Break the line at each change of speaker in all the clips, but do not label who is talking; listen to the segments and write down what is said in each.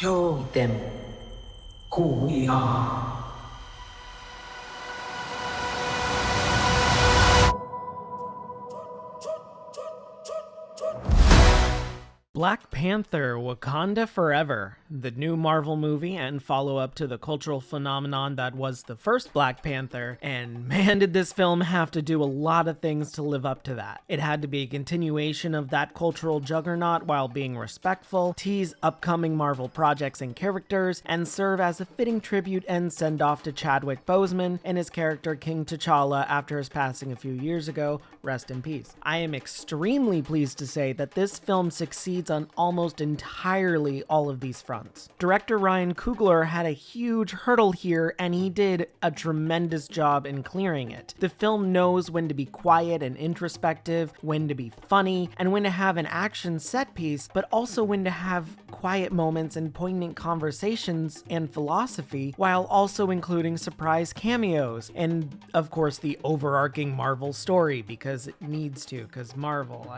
Show them who we are.
Black Panther: Wakanda Forever, the new Marvel movie and follow-up to the cultural phenomenon that was the first Black Panther, and man did this film have to do a lot of things to live up to that. It had to be a continuation of that cultural juggernaut while being respectful, tease upcoming Marvel projects and characters, and serve as a fitting tribute and send-off to Chadwick Boseman and his character King T'Challa after his passing a few years ago. Rest in peace. I am extremely pleased to say that this film succeeds on almost entirely all of these fronts. Director Ryan Coogler had a huge hurdle here, and he did a tremendous job in clearing it. The film knows when to be quiet and introspective, when to be funny, and when to have an action set piece, but also when to have quiet moments and poignant conversations and philosophy, while also including surprise cameos, and of course the overarching Marvel story, because it needs to, because Marvel,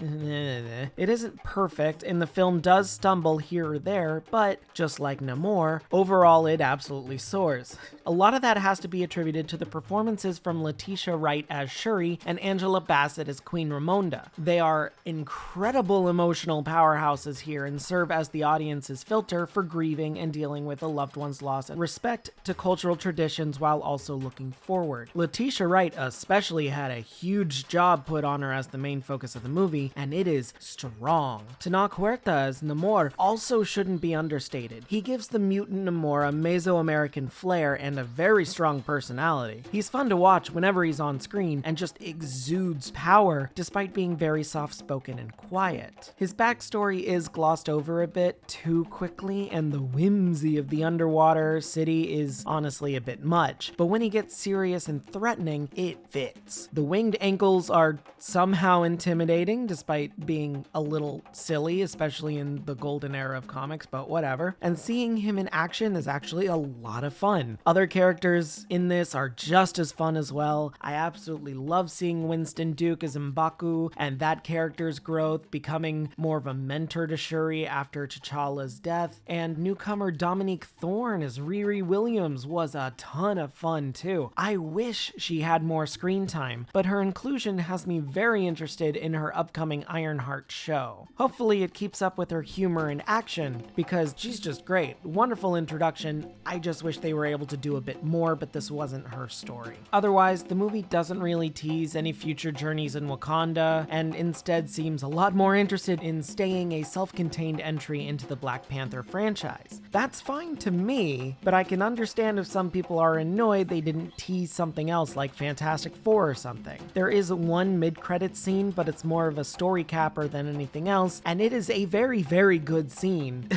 it isn't perfect, and the film does stumble here or there, but just like Namor, overall it absolutely soars. A lot of that has to be attributed to the performances from Letitia Wright as Shuri and Angela Bassett as Queen Ramonda. They are incredible emotional powerhouses here and serve as the audience's filter for grieving and dealing with a loved one's loss and respect to cultural traditions while also looking forward. Letitia Wright especially had a huge job put on her as the main focus of the movie, and it is strong. Tenoch Huerta as Namor also shouldn't be understated. He gives the mutant Namor a Mesoamerican flair and a very strong personality. He's fun to watch whenever he's on screen and just exudes power despite being very soft-spoken and quiet. His backstory is glossed over a bit too quickly, and the whimsy of the underwater city is honestly a bit much, but when he gets serious and threatening, it fits. The winged ankles are somehow intimidating despite being a little silly, especially in the golden era of comics, but whatever. And seeing him in action is actually a lot of fun. Other characters in this are just as fun as well. I absolutely love seeing Winston Duke as M'Baku and that character's growth, becoming more of a mentor to Shuri after T'Challa's death. And newcomer Dominique Thorne as Riri Williams was a ton of fun too. I wish she had more screen time, but her inclusion has me very interested in her upcoming Ironheart show. Hopefully it keeps up with her humor and action, because she's just great. Wonderful introduction. I just wish they were able to do a bit more, but this wasn't her story. Otherwise, the movie doesn't really tease any future journeys in Wakanda, and instead seems a lot more interested in staying a self-contained entry into the Black Panther franchise. That's fine to me, but I can understand if some people are annoyed they didn't tease something else like Fantastic Four or something. There is one mid-credits scene, but it's more of a story capper than anything else, and it is a very, very good scene.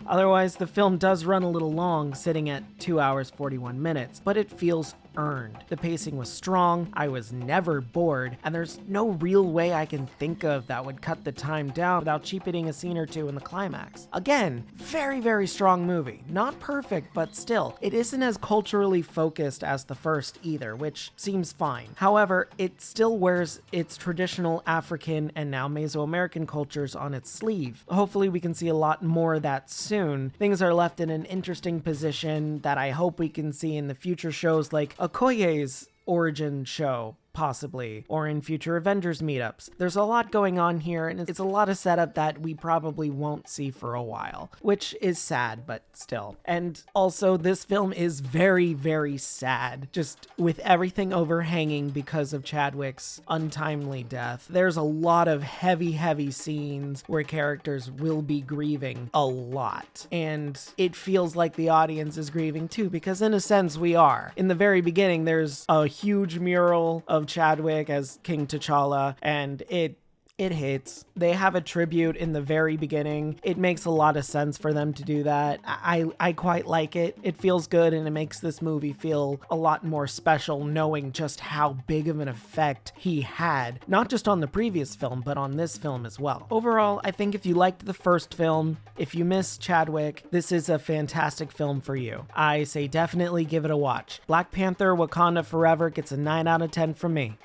Otherwise, the film does run a little long, sitting at 2 hours 41 minutes, but it feels earned. The pacing was strong, I was never bored, and there's no real way I can think of that would cut the time down without cheapening a scene or two in the climax. Again, very, very strong movie. Not perfect, but still, it isn't as culturally focused as the first either, which seems fine. However, it still wears its traditional African and now Mesoamerican cultures on its sleeve. Hopefully we can see a lot more of that soon. Things are left in an interesting position that I hope we can see in the future shows like Okoye's origin show, possibly, or in future Avengers meetups. There's a lot going on here, and it's a lot of setup that we probably won't see for a while, which is sad, but still. And also, this film is very, very sad, just with everything overhanging because of Chadwick's untimely death. There's a lot of heavy, heavy scenes where characters will be grieving a lot, and it feels like the audience is grieving too, because in a sense we are. In the very beginning, there's a huge mural of Chadwick as King T'Challa, and it hits. They have a tribute in the very beginning. It makes a lot of sense for them to do that. I quite like it. It feels good, and it makes this movie feel a lot more special, knowing just how big of an effect he had, not just on the previous film, but on this film as well. Overall, I think if you liked the first film, if you miss Chadwick, this is a fantastic film for you. I say definitely give it a watch. Black Panther: Wakanda Forever gets a 9 out of 10 from me.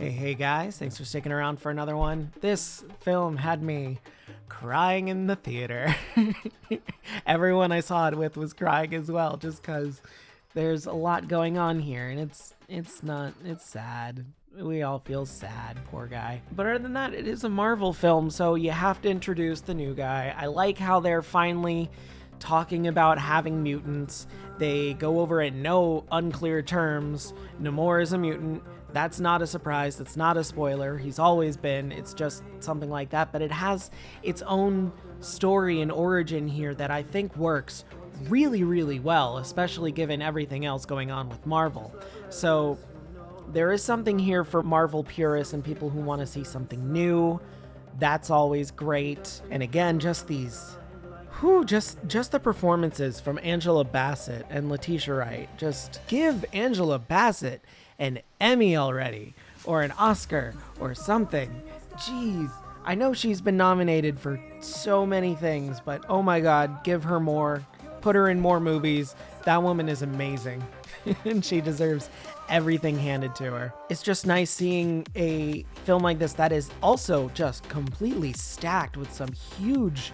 Hey guys, thanks for sticking around for another one. This film had me crying in the theater. Everyone I saw it with was crying as well, just because there's a lot going on here, and it's sad. We all feel sad, poor guy. But other than that, it is a Marvel film, so you have to introduce the new guy. I like how they're finally talking about having mutants. They go over it in no unclear terms. Namor is a mutant. That's not a surprise. That's not a spoiler. He's always been. It's just something like that. But it has its own story and origin here that I think works really, really well, especially given everything else going on with Marvel. So there is something here for Marvel purists and people who want to see something new. That's always great. And again, just these... just the performances from Angela Bassett and Letitia Wright. Just give Angela Bassett an Emmy already, or an Oscar, or something. Jeez, I know she's been nominated for so many things, but oh my god, give her more. Put her in more movies. That woman is amazing, and she deserves everything handed to her. It's just nice seeing a film like this that is also just completely stacked with some huge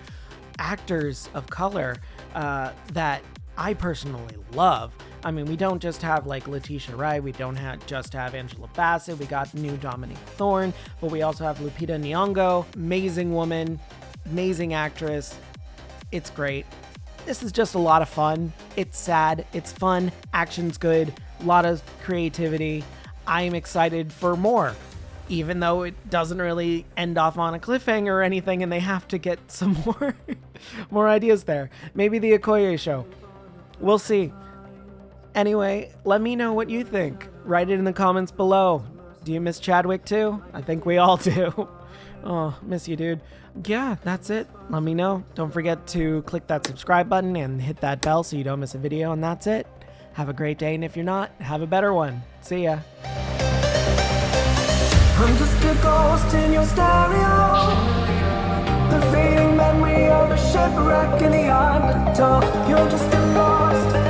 actors of color that I personally love. I mean, we don't just have like Letitia Wright, we don't just have Angela Bassett, we got new Dominique Thorne, but we also have Lupita Nyong'o, amazing woman, amazing actress. It's great. This is just a lot of fun. It's sad, it's fun, action's good, a lot of creativity. I'm excited for more, even though it doesn't really end off on a cliffhanger or anything, and they have to get some more ideas there. Maybe the Okoye show. We'll see. Anyway, let me know what you think. Write it in the comments below. Do you miss Chadwick too? I think we all do. Oh, miss you, dude. Yeah, that's it. Let me know. Don't forget to click that subscribe button and hit that bell so you don't miss a video, and that's it. Have a great day, and if you're not, have a better one. See ya.
I'm just a ghost in your stereo, the fading memory of a shipwreck in the undertow. You're just a ghost.